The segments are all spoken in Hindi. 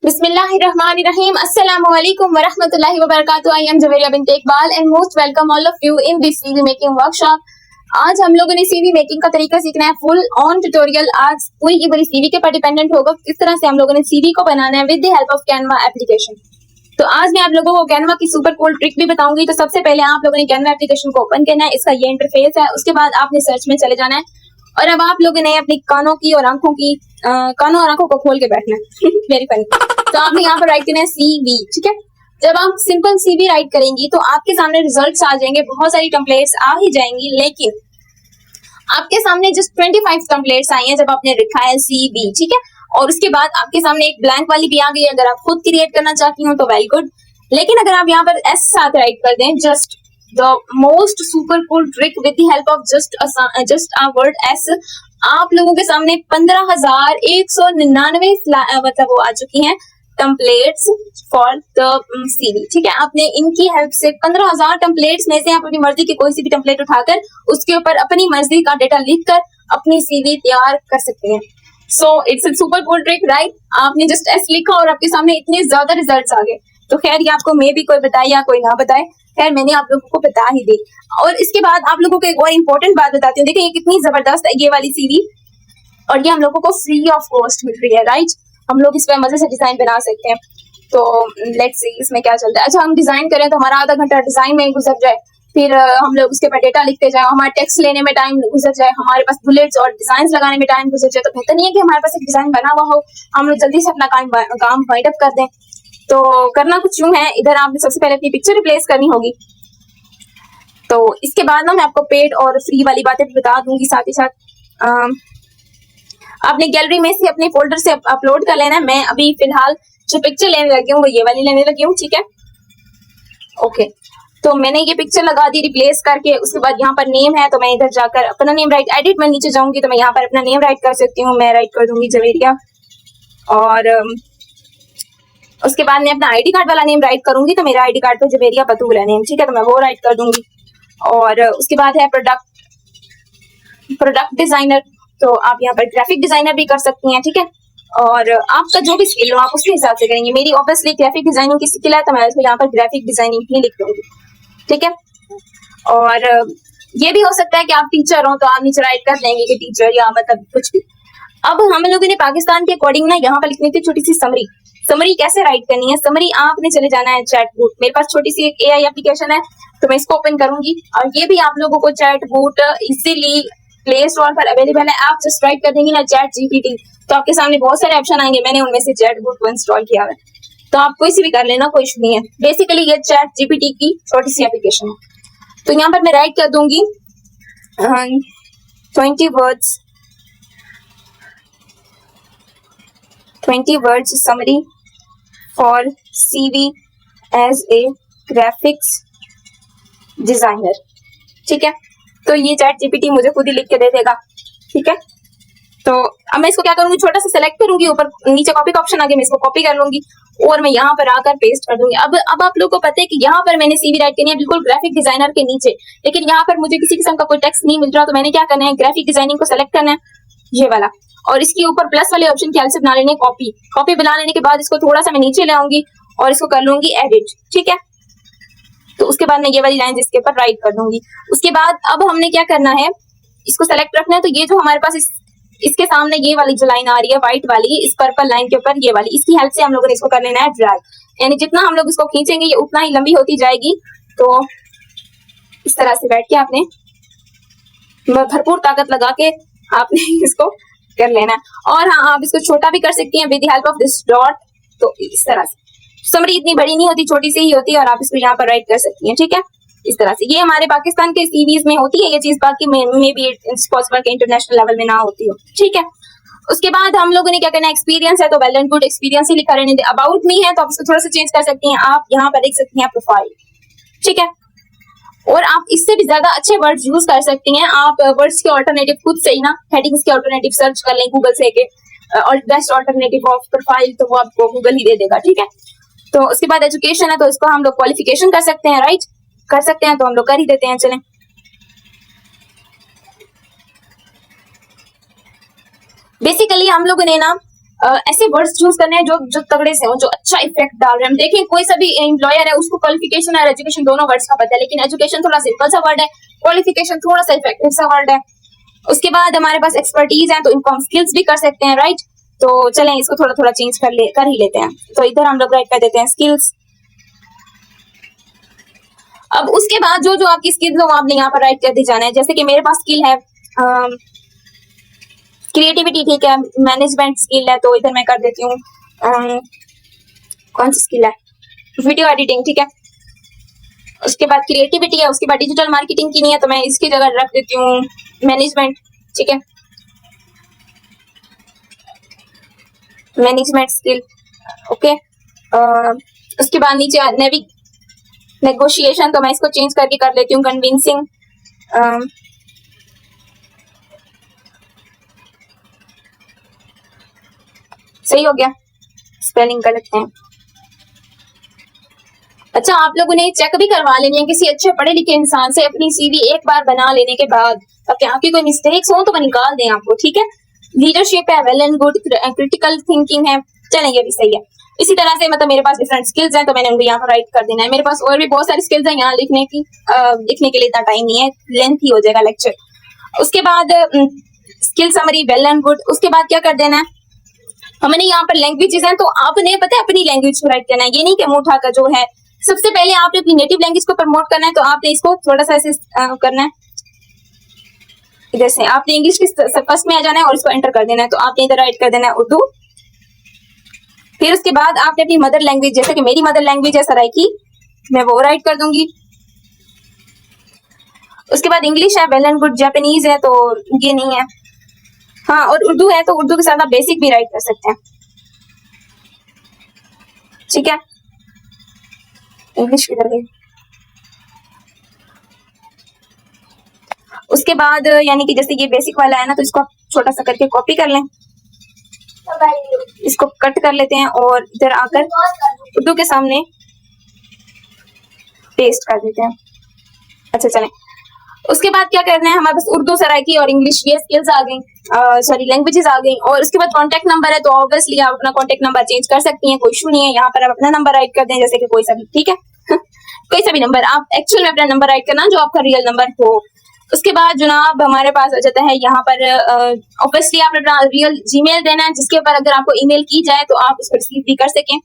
Bismillahirrahmanirrahim. Assalamualaikum warahmatullahi wabarakatuh. I am Javeria bint Iqbal and most welcome all of you in this CV making workshop. आज हम लोगों ने CV मेकिंग का तरीका सीखना है, फुल ऑन ट्यूटोरियल। आज पूरी की पूरी CV के पर डिपेंडेंट होगा किस तरह से हम लोगों ने CV को बनाना है with the help of Canva application. तो आज मैं आप लोगों को कैनवा की सुपर कूल ट्रिक भी बताऊंगी। तो सबसे पहले आप लोगों ने कैनवा एप्लीकेशन को ओपन करना है, इसका ये इंटरफेस है। उसके बाद आपने सर्च में चले जाना है और अब आप लोगों ने अपनी कानों और आंखों को खोल के बैठना है वेरी फनी। तो आपने यहाँ पर राइट करना है CV, ठीक है। जब आप सिंपल CV राइट करेंगी तो आपके सामने रिजल्ट्स आ जाएंगे, बहुत सारी टेम्पलेट्स आ ही जाएंगी, लेकिन आपके सामने जस्ट 25 टेम्पलेट्स आई हैं जब आपने लिखा है CV, ठीक है। और उसके बाद आपके सामने एक ब्लैंक वाली भी आ गई। अगर आप खुद क्रिएट करना चाहती हो तो वेरी गुड, लेकिन अगर आप यहाँ पर S साथ राइट कर दें, just the most super cool trick with the help of just a word S, आप लोगों के सामने 15,199 मतलब वो आ चुकी हैं टेम्पलेट्स फॉर द CV, ठीक है। आपने इनकी हेल्प से 15,000 टेम्पलेट्स में से आप अपनी मर्जी की कोई सी भी टेम्पलेट उठाकर उसके ऊपर अपनी मर्जी का डेटा लिखकर अपनी CV तैयार कर सकते हैं। So it's a super cool trick, right. आपने जस्ट S लिखा और आपके सामने इतने ज्यादा रिजल्ट्स आ गए। तो खैर ये आपको मे भी कोई बताए या कोई ना बताए, खैर मैंने आप लोगों को बता ही दी। और इसके बाद आप लोगों को एक और इम्पोर्टेंट बात बताती हूँ। देखिए ये कितनी जबरदस्त है ये वाली CV, और ये हम लोगों को फ्री ऑफ कॉस्ट मिल रही है, राइट। हम लोग इस पर मजे से डिजाइन बना सकते हैं। तो लेट्स सी इसमें क्या चलता है। अच्छा, हम डिजाइन करें तो हमारा आधा घंटा डिजाइन में ही गुजर जाए, फिर हम लोग उसके ऊपर डेटा लिखते जाए, हमारे टेक्स्ट लेने में टाइम गुजर जाए, हमारे पास बुलेट्स और डिजाइन लगाने में टाइम गुजर जाए, तो बेहतर नहीं है कि हमारे पास एक डिजाइन बना हुआ हो, हम लोग जल्दी से अपना काम वाइंड अप कर दें। तो करना कुछ यूं है, इधर आपने सबसे पहले अपनी पिक्चर रिप्लेस करनी होगी। तो इसके बाद ना मैं आपको पेड और फ्री वाली बातें भी बता दूंगी साथ ही साथ। आपने गैलरी में से अपने फोल्डर से अपलोड कर लेना है। मैं अभी फिलहाल जो पिक्चर लेने लगी हूँ वो ये वाली लेने लगी हूँ, ठीक है। ओके, तो मैंने ये पिक्चर लगा दी रिप्लेस करके। उसके बाद यहाँ पर नेम है तो मैं इधर जाकर अपना नेम राइट, एडिट में नीचे जाऊंगी तो मैं यहाँ पर अपना नेम राइट कर सकती हूँ। मैं राइट कर दूंगी जवेरिया, और उसके बाद मैं अपना ID कार्ड वाला नेम राइट करूंगी तो मेरा ID कार्ड पे जवेरिया बतूल है नेम, ठीक है, तो मैं वो राइट कर दूंगी। और उसके बाद है प्रोडक्ट डिजाइनर, तो आप यहाँ पर ग्राफिक डिजाइनर भी कर सकती हैं, ठीक है। और आपका जो भी स्किल हो आप उसके हिसाब से करेंगे। मेरी ऑब्वियसली ग्राफिक डिजाइनिंग की स्किल है तो मैं यहाँ पर ग्राफिक डिजाइनिंग ही लिख दूंगी, ठीक है। और ये भी हो सकता है कि आप टीचर हो तो आप नीचे राइट कर देंगे कि टीचर या मतलब कुछ भी। अब हम लोगों ने पाकिस्तान के अकॉर्डिंग ना यहाँ पर लिखनी थी छोटी सी समरी कैसे राइट करनी है। समरी आपने चले जाना है चैट बूट। मेरे पास छोटी सी एक AI एप्लीकेशन है तो मैं इसको ओपन करूंगी, और ये भी आप लोगों को chat boot easily play store पर अवेलेबल है। आप जस्ट राइट कर देंगे ना ChatGPT, तो आपके सामने बहुत सारे ऑप्शन आएंगे। मैंने उनमें से चैट बूट को इंस्टॉल किया है, तो आप कोई सी भी कर लेना, कोई इशू नहीं है। बेसिकली ये ChatGPT की छोटी सी एप्लीकेशन है। तो यहाँ पर मैं राइट कर दूंगी 20 words summary for CV as a graphics designer, ठीक है। तो ये ChatGPT मुझे खुद ही लिख के दे देगा, ठीक है। तो अब मैं इसको क्या करूंगी, छोटा सा सेलेक्ट करूंगी, ऊपर नीचे कॉपी का ऑप्शन आगे, मैं इसको कॉपी कर लूंगी और मैं यहाँ पर आकर पेस्ट कर दूंगी। अब आप लोगों को पता है कि यहाँ पर मैंने CV राइट करनी है बिल्कुल ग्राफिक डिजाइनर के नीचे, लेकिन यहाँ पर मुझे किसी किस्म का कोई टेक्स्ट नहीं मिल रहा, तो मैंने क्या करना है, ग्राफिक डिजाइनिंग को सेलेक्ट करना है, ये वाला, और इसके ऊपर प्लस वाले ऑप्शन की हेल्प से बना लेने कॉपी बना लेने के बाद इसको थोड़ा सा मैं नीचे ले आऊंगी और इसको कर लूंगी एडिट, ठीक है। तो उसके बाद मैं ये वाली लाइन इसके ऊपर राइट कर दूंगी। उसके बाद अब हमने क्या करना है, इसको सेलेक्ट रखना है। तो ये जो हमारे पास इसके सामने ये वाली जो लाइन आ रही है व्हाइट वाली, इस पर्पल लाइन के ऊपर ये वाली, इसकी हेल्प से हम लोगों ने इसको कर लेना है ड्रैग, यानी जितना हम लोग इसको खींचेंगे ये उतना ही लंबी होती जाएगी। तो इस तरह से बैठ के आपने भरपूर ताकत लगा के आपने इसको कर लेना है। और हाँ, आप इसको छोटा भी कर सकती हैं with the help of this dot. तो इस तरह से समरी इतनी बड़ी नहीं होती, छोटी सी ही होती है, और आप इसको यहाँ पर राइट कर सकती हैं, ठीक है। इस तरह से ये हमारे पाकिस्तान के CVs में होती है ये चीज, बाकी में भी इट्स पॉसिबल कि इंटरनेशनल लेवल में ना होती हो, ठीक है। उसके बाद हम लोगों ने क्या करना है, एक्सपीरियंस है तो वेल एंड गुड, एक्सपीरियंस ही लिखा रहने दे। अबाउट मी है तो आप इसको थोड़ा सा चेंज कर सकती हैं, आप यहाँ पर लिख सकती हैं प्रोफाइल, ठीक है। और आप इससे भी ज्यादा अच्छे वर्ड्स यूज कर सकती हैं। आप वर्ड्स के ऑल्टरनेटिव खुद से ही ना हेडिंग्स के ऑल्टरनेटिव सर्च कर लें गूगल से के और बेस्ट ऑल्टरनेटिव ऑफ प्रोफाइल, तो वो आपको गूगल ही दे देगा, ठीक है। तो उसके बाद एजुकेशन है तो इसको हम लोग क्वालिफिकेशन कर सकते हैं, राइट, कर सकते हैं, तो हम लोग कर ही देते हैं। चलें, बेसिकली हम लोगों ने ना ऐसे वर्ड्स चूज करने हैं जो जो तगड़े से हो, जो अच्छा इफेक्ट डाल रहे हैं। देखिए कोई सा भी एम्प्लॉयर है उसको क्वालिफिकेशन और एजुकेशन दोनों वर्ड्स का पता है, लेकिन एजुकेशन थोड़ा सिंपल सा वर्ड है, क्वालिफिकेशन थोड़ा सा इफेक्टिव सा वर्ड है। उसके बाद हमारे पास एक्सपर्टीज है, तो इनको हम स्किल्स भी कर सकते हैं, राइट। तो चलें इसको थोड़ा थोड़ा चेंज कर ही लेते हैं। तो इधर हम लोग राइट कर देते हैं स्किल्स। अब उसके बाद जो जो आपकी स्किल्स हो आपने यहाँ पर राइट कर दी जाना है। जैसे कि मेरे पास स्किल है क्रिएटिविटी, ठीक है, मैनेजमेंट स्किल है, तो इधर मैं कर देती हूँ कौन सी स्किल है, वीडियो एडिटिंग, ठीक है। उसके बाद क्रिएटिविटी है, उसके बाद डिजिटल मार्केटिंग की नहीं है, तो मैं इसकी जगह रख देती हूँ मैनेजमेंट, ठीक है, मैनेजमेंट स्किल, ओके। उसके बाद नीचे नेगोशिएशन, तो मैं इसको चेंज करके कर लेती हूँ कन्विंसिंग। सही हो गया, स्पेलिंग गलत है। अच्छा, आप लोगों ने चेक भी करवा लेनी है किसी अच्छे पढ़े लिखे इंसान से अपनी सीवी एक बार बना लेने के बाद, ताकि आपकी कोई मिस्टेक्स हो तो वो निकाल दें आपको, ठीक है। लीडरशिप है, well and good, critical thinking है, चलें ये भी सही है। इसी तरह से मतलब मेरे पास डिफरेंट स्किल्स हैं, तो मैंने उनको यहाँ पर राइट कर देना है। मेरे पास और भी बहुत सारी स्किल्स हैं, यहाँ लिखने के लिए इतना टाइम नहीं है, लेंथ ही हो जाएगा लेक्चर। उसके बाद skill summary, well and good. उसके बाद क्या कर देना है, हमने यहाँ पर लैंग्वेजेस हैं, तो आपने पता है अपनी लैंग्वेज को राइट करना है, ये नहीं कि मुंह उठाकर जो है। सबसे पहले आपने अपनी नेटिव लैंग्वेज को प्रमोट करना है, तो आपने इसको थोड़ा सा ऐसे करना है, इधर से आपने इंग्लिश की फर्स्ट में आ जाना है और इसको एंटर कर देना है, तो आपने इधर राइट कर देना है उर्दू। फिर उसके बाद आपने अपनी मदर लैंग्वेज, जैसे कि मेरी मदर लैंग्वेज है सराइकी, मैं वो राइट कर दूंगी। उसके बाद इंग्लिश है, वेल एंड गुड, जापानीज है, तो ये नहीं है, हाँ, और उर्दू है, तो उर्दू के साथ आप बेसिक भी राइट कर सकते हैं, ठीक है। इंग्लिश किधर गई? उसके बाद यानी कि जैसे ये बेसिक वाला है ना, तो इसको आप छोटा सा करके कॉपी कर लें, इसको कट कर लेते हैं और इधर आकर उर्दू के सामने पेस्ट कर देते हैं। अच्छा चलें, उसके बाद क्या करना है, हमारे पास उर्दू, सराइकी और इंग्लिश ये स्किल्स आ गई, सॉरी लैंग्वेजेस आ गई। और उसके बाद कॉन्टैक्ट नंबर है, तो ऑब्वियसली आप अपना कॉन्टैक्ट नंबर चेंज कर सकती हैं, कोई इशू नहीं है। यहाँ पर आप अपना नंबर राइट कर दें, जैसे कि कोई सा भी, ठीक है कोई सा भी नंबर, आप एक्चुअल में अपना नंबर राइट करना जो आपका रियल नंबर हो। उसके बाद जनाब हमारे पास आ जाता है यहाँ पर ऑब्वियसली आप अपना रियल जीमेल देना है, जिसके ऊपर अगर आपको ईमेल की जाए तो आप उसको रिसीव भी कर सकें।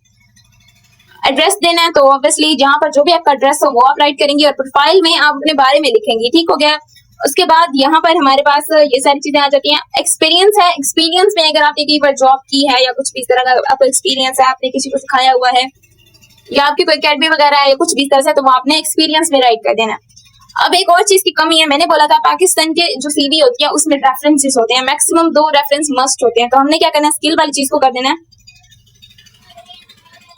एड्रेस देना है, तो ऑब्वियसली जहाँ पर जो भी आपका एड्रेस हो वो आप राइट करेंगे और प्रोफाइल में आप अपने बारे में लिखेंगे, ठीक हो गया। उसके बाद यहाँ पर हमारे पास ये सारी चीजें आ जाती हैं। एक्सपीरियंस है, एक्सपीरियंस में अगर आपने कहीं पर जॉब की है या कुछ भी इस तरह का आपको एक्सपीरियंस है, आपने किसी को सिखाया हुआ है या आपकी कोई अकेडमी वगैरह है या कुछ भी इस तरह से, तो वो आपने एक्सपीरियंस में राइट कर देना। अब एक और चीज की कमी है, मैंने बोला था पाकिस्तान के जो सीवी होती है उसमें रेफरेंसेस होते हैं, मैक्सिमम 2 रेफरेंस मस्ट होते हैं। तो हमने क्या करना है, स्किल वाली चीज को कर देना है।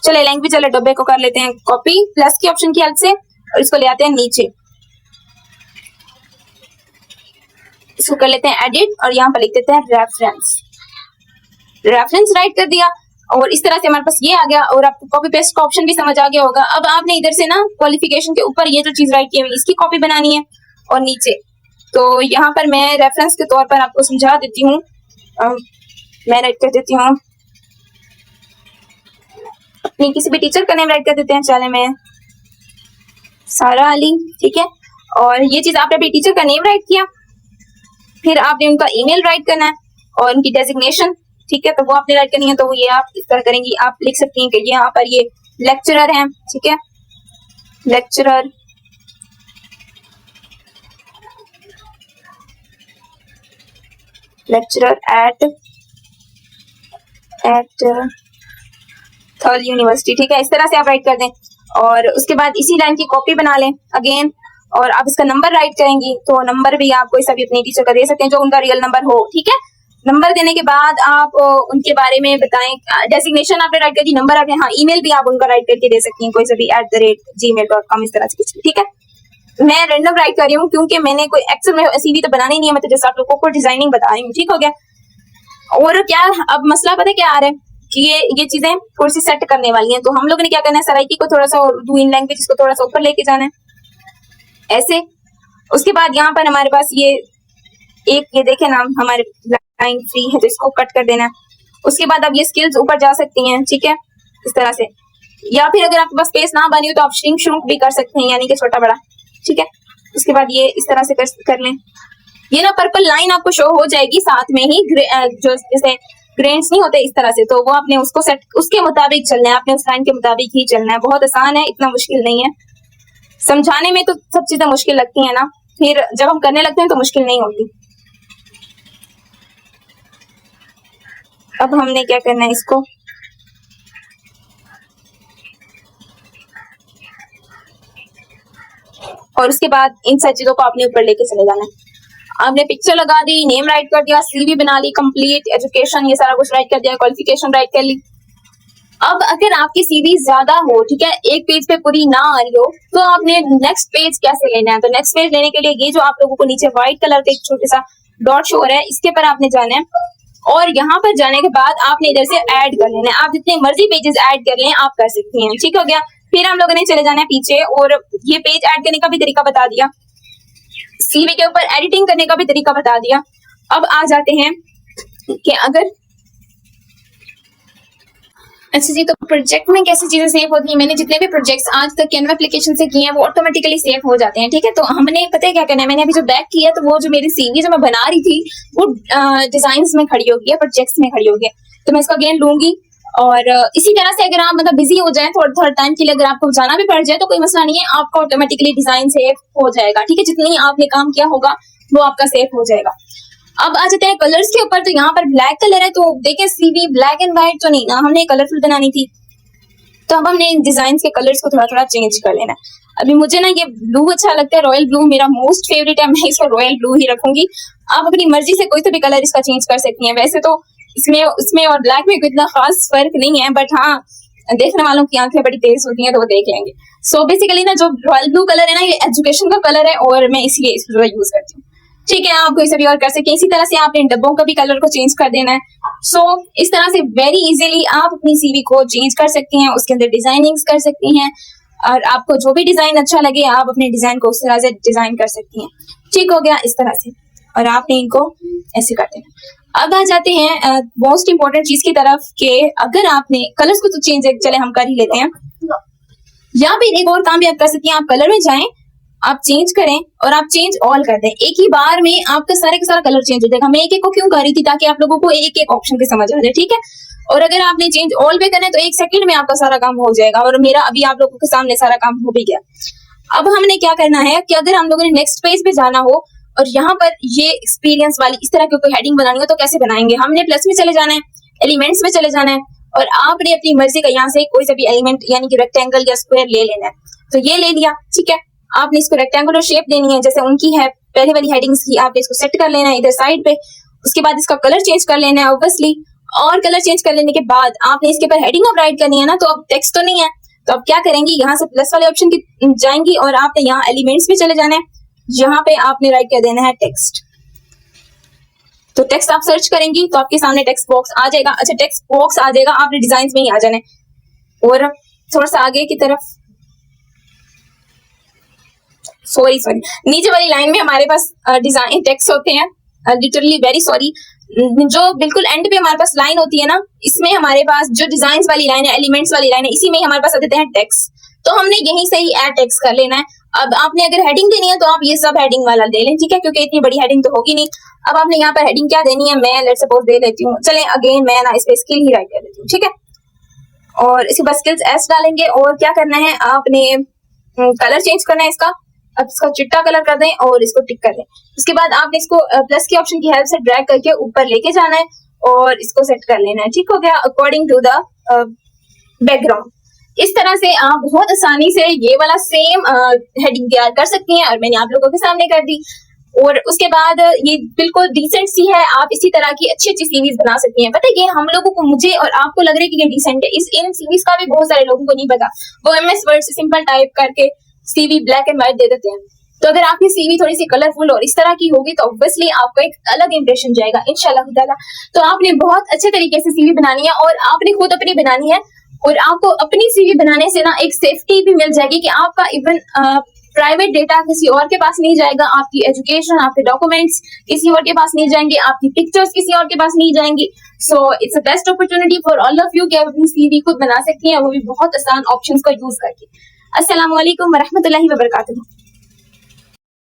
चले लैंग्वेज वाले डब्बे को कर लेते हैं कॉपी प्लस के ऑप्शन की हेल्प से, और इसको ले आते हैं नीचे, इसको कर लेते हैं एडिट और यहाँ पर लिख देते हैं रेफरेंस। रेफरेंस राइट कर दिया और इस तरह से हमारे पास ये आ गया, और आपको कॉपी पेस्ट का ऑप्शन भी समझ आ गया होगा। अब आपने इधर से ना क्वालिफिकेशन के ऊपर ये जो चीज राइट की है इसकी कॉपी बनानी है और नीचे, तो यहाँ पर मैं रेफरेंस के तौर पर आपको समझा देती हूँ, मैं राइट कर देती हूँ अपनी किसी भी टीचर का नेम राइट कर देते हैं, चले मैं सारा अली, ठीक है। और ये चीज आपने अपनी टीचर का नेम राइट किया, फिर आपने उनका ईमेल राइट करना है और उनकी डेजिग्नेशन, ठीक है, तो वो आपने राइट करनी है। तो वो ये आप इस तरह करेंगी, आप लिख सकती हैं कि यहाँ पर ये लेक्चरर हैं, ठीक है, लेक्चरर एट थर्ड यूनिवर्सिटी, ठीक है, इस तरह से आप राइट कर दें। और उसके बाद इसी लाइन की कॉपी बना लें अगेन, और आप इसका नंबर राइट करेंगी, तो नंबर भी आप कोई सा भी अपनी टीचर का दे सकते हैं जो उनका रियल नंबर हो, ठीक है। नंबर देने के बाद आप उनके बारे में बताएं, डेजिग्नेशन आपने राइट कर दी, नंबर आपने, हाँ, ईमेल भी आप उनका राइट करके दे सकती हैं, कोई सा भी @gmail.com, इस तरह से कुछ, ठीक है। मैं रैंडम राइट कर रही हूँ क्योंकि मैंने कोई एक्चुअल में सीवी तो बनानी नहीं है, मैं तो जैसे आप लोगों को डिजाइनिंग बता रही हूँ, ठीक हो गया। और क्या अब मसला पता है क्या आ रहा है कि ये चीजें थोड़ी सी सेट करने वाली हैं, तो हम लोगों ने क्या करना है, सराइकी को थोड़ा सा उर्दू इन लैंग्वेज को थोड़ा सा ऊपर लेके जाना है ऐसे। उसके बाद यहाँ पर हमारे पास ये एक, ये देखे ना, हमारे लाइन फ्री है, तो इसको कट कर देना है उसके बाद आप ये स्किल्स ऊपर जा सकती हैं, ठीक है, इस तरह से। या फिर अगर आपके पास स्पेस ना बनी हो तो आप श्रिंक श्रुंक भी कर सकते हैं, यानी कि छोटा बड़ा, ठीक है। उसके बाद ये इस तरह से कर लें। ये ना पर्पल लाइन आपको शो हो जाएगी साथ में ही, जो जैसे ग्रेन्स नहीं होते इस तरह से, तो वो आपने उसको सेट उसके मुताबिक चलना है, आपने उस लाइन के मुताबिक ही चलना है। बहुत आसान है, इतना मुश्किल नहीं है। समझाने में तो सब चीजें मुश्किल लगती है ना, फिर जब हम करने लगते हैं तो मुश्किल नहीं होती। अब हमने क्या करना है, इसको और उसके बाद इन सब चीजों को अपने ऊपर लेके चले जाना है। आपने पिक्चर लगा दी, नेम राइट कर दिया, सीवी बना ली, कंप्लीट एजुकेशन ये सारा कुछ राइट कर दिया, क्वालिफिकेशन राइट कर ली। अब अगर आपकी सीवी ज्यादा हो, ठीक है, एक पेज पे पूरी ना आ रही हो, तो आपने नेक्स्ट पेज कैसे लेना है। तो नेक्स्ट पेज लेने के लिए ये जो आप लोगों को नीचे व्हाइट कलर का एक छोटा सा डॉट शो हो रहा है, इसके पर आपने जाना है और यहाँ पर जाने के बाद आपने इधर से ऐड कर लेना है। आप जितने मर्जी पेजेस ऐड कर लें आप कर सकती हैं, ठीक हो गया। फिर हम लोगों ने चले जाना है पीछे और ये पेज ऐड करने का भी तरीका बता दिया, सीवी के ऊपर एडिटिंग करने का भी तरीका बता दिया। अब आ जाते हैं कि अगर अच्छा जी, तो प्रोजेक्ट में कैसी चीजें सेव होती हैं। मैंने जितने भी प्रोजेक्ट्स आज तक कैनवा एप्लीकेशन से किए हैं वो ऑटोमेटिकली सेव हो जाते हैं, ठीक है। तो हमने पता है क्या करना है, मैंने अभी जो बैक किया तो वो जो मेरी सीवी जो मैं बना रही थी वो डिजाइन में खड़ी होगी, प्रोजेक्ट्स में खड़ी होगी। तो मैं इसको अगेन लूंगी और इसी तरह से अगर आप मतलब बिजी हो जाए थोड़ा थोड़ा टाइम के लिए, अगर आपको जाना भी पड़ जाए तो कोई मसला नहीं है, आपका ऑटोमेटिकली डिजाइन सेव हो जाएगा, ठीक है। जितनी आपने काम किया होगा वो आपका सेव हो जाएगा। अब आ जाते हैं कलर्स के ऊपर। तो यहाँ पर ब्लैक कलर है, तो देखें सीवी ब्लैक एंड व्हाइट तो नहीं ना, हमने कलरफुल बनानी थी, तो अब हमने इन डिजाइन के कलर्स को थोड़ा थोड़ा चेंज कर लेना है। अभी मुझे ना ये ब्लू अच्छा लगता है, रॉयल ब्लू मेरा मोस्ट फेवरेट है, मैं इसको रॉयल ब्लू ही रखूंगी। आप अपनी मर्जी से कोई तो भी कलर इसका चेंज कर सकती हैं। वैसे तो इसमें और ब्लैक में कोई इतना खास फर्क नहीं है, बट हाँ देखने वालों की आंखें बड़ी तेज होती हैं तो वो देख लेंगे। सो बेसिकली ना जो रॉयल ब्लू कलर है ना, ये एजुकेशन का कलर है और मैं इसलिए इसको यूज करती हूँ, ठीक है। आप कोई से भी और कर सकते हैं। इसी तरह से आपने इन डब्बों का भी कलर को चेंज कर देना है। सो इस तरह से वेरी इजीली आप अपनी सीवी को चेंज कर सकती हैं, उसके अंदर डिजाइनिंग्स कर सकती हैं और आपको जो भी डिजाइन अच्छा लगे आप अपने डिजाइन को उस तरह से डिजाइन कर सकती हैं, ठीक हो गया इस तरह से। और आपने इनको ऐसे कर देना। अब आ जाते हैं मोस्ट इंपॉर्टेंट चीज की तरफ कि अगर आपने कलर्स को तो चेंज चले हम कर ही लेते हैं, या फिर एक और काम भी आप कर सकती हैं। आप कलर में जाएं, आप चेंज करें और आप चेंज ऑल कर दें। एक ही बार में आपका सारे का सारा कलर चेंज हो जाएगा। मैं एक एक को क्यों कर रही थी, ताकि आप लोगों को एक एक ऑप्शन पे समझ आ जाए, ठीक है। और अगर आपने चेंज ऑल पे करना है तो 1 सेकंड में आपका सारा काम हो जाएगा और मेरा अभी आप लोगों के सामने सारा काम हो भी गया। अब हमने क्या करना है कि अगर हम लोगों ने नेक्स्ट पेज पे जाना हो और यहाँ पर ये एक्सपीरियंस वाली इस तरह की कोई हेडिंग बनानी हो तो कैसे बनाएंगे। हमने प्लस में चले जाना है, एलिमेंट्स में चले जाना है और आपने अपनी मर्जी का यहाँ से कोई सा भी एलिमेंट यानी कि रेक्टेंगल या स्क्वायर ले लेना है। तो ये ले लिया, ठीक है। आपने इसको रेक्टेंगुलर शेप देनी है जैसे उनकी है पहले वाली हेडिंग्स की। आपने इसको सेट कर लेना है इधर साइड पे। उसके बाद इसका कलर चेंज कर लेना है ऑब्वियसली, और कलर चेंज कर लेने के बाद आपने इसके ऊपर हेडिंग अब राइट करनी है ना। तो अब टेक्स्ट तो नहीं है, तो अब क्या करेंगी, यहाँ से प्लस वाले ऑप्शन की जाएंगी और आपने यहाँ एलिमेंट्स में चले जाना है। यहाँ पे आपने राइट कर देना है टेक्स्ट। तो टेक्स्ट आप सर्च करेंगी तो आपके सामने टेक्स्ट बॉक्स आ जाएगा। अच्छा टेक्स्ट बॉक्स आ जाएगा, आपने डिजाइन में ही आ जाना है और थोड़ा सा आगे की तरफ, सॉरी नीचे वाली लाइन में हमारे पास डिजाइन टेक्स्ट होते हैं, लिटरली वेरी सॉरी। जो बिल्कुल एंड पे हमारे पास लाइन होती है ना, इसमें हमारे पास जो डिजाइन वाली लाइन है, एलिमेंट्स वाली लाइन है, इसी में हमारे पास आ देते हैं टेक्स्ट। तो हमने यहीं से ही ऐड टेक्स्ट कर लेना है। अब आपने अगर हेडिंग देनी है तो आप ये सब हेडिंग वाला दे लें, ठीक है, क्योंकि इतनी बड़ी हेडिंग तो होगी नहीं। अब आपने यहाँ पर हेडिंग क्या देनी है, मैं लेट्स सपोज दे लेती हूँ, चलें अगेन मैं ना इस पे स्किल ही राइट कर देती हूँ, ठीक है। और इसके बाद स्किल्स एस डालेंगे और क्या करना है, आपने कलर चेंज करना है इसका। अब इसका चिट्टा कलर कर दें और इसको टिक कर दें। उसके बाद आपने इसको प्लस के ऑप्शन की हेल्प से ड्रैग करके ऊपर लेके जाना है और इसको सेट कर लेना है, ठीक हो गया, अकॉर्डिंग टू द बैकग्राउंड। इस तरह से आप बहुत आसानी से ये वाला सेम हेडिंग तैयार कर सकती हैं और मैंने आप लोगों के सामने कर दी। और उसके बाद ये बिल्कुल डिसेंट सी है, आप इसी तरह की अच्छी अच्छी सीरीज बना सकती हैं। पता है ये हम लोगों को, मुझे और आपको लग रहा है कि ये डिसेंट है, इन सीरीज का भी बहुत सारे लोगों को नहीं पता। वो MS वर्ड से सिंपल टाइप करके सीवी ब्लैक एंड व्हाइट दे देते हैं। तो अगर आपकी सीवी थोड़ी सी कलरफुल और इस तरह की होगी तो ऑब्वियसली आपको एक अलग इंप्रेशन जाएगा इंशाल्लाह ताला। तो आपने बहुत अच्छे तरीके से सीवी बनानी है और आपने खुद अपनी बनानी है और आपको अपनी सीवी बनाने से ना एक सेफ्टी भी मिल जाएगी कि आपका इवन प्राइवेट डेटा किसी और के पास नहीं जाएगा, आपकी एजुकेशन, आपके डॉक्यूमेंट्स किसी और के पास नहीं जाएंगे, आपकी पिक्चर्स किसी और के पास नहीं जाएंगी। So it's a best opportunity for all of you कि आप अपनी सीवी खुद बना सकती हैं, वो भी बहुत आसान ऑप्शंस का यूज करके। अस्सलाम वालेकुम व रहमतुल्लाहि व बरकातुहू।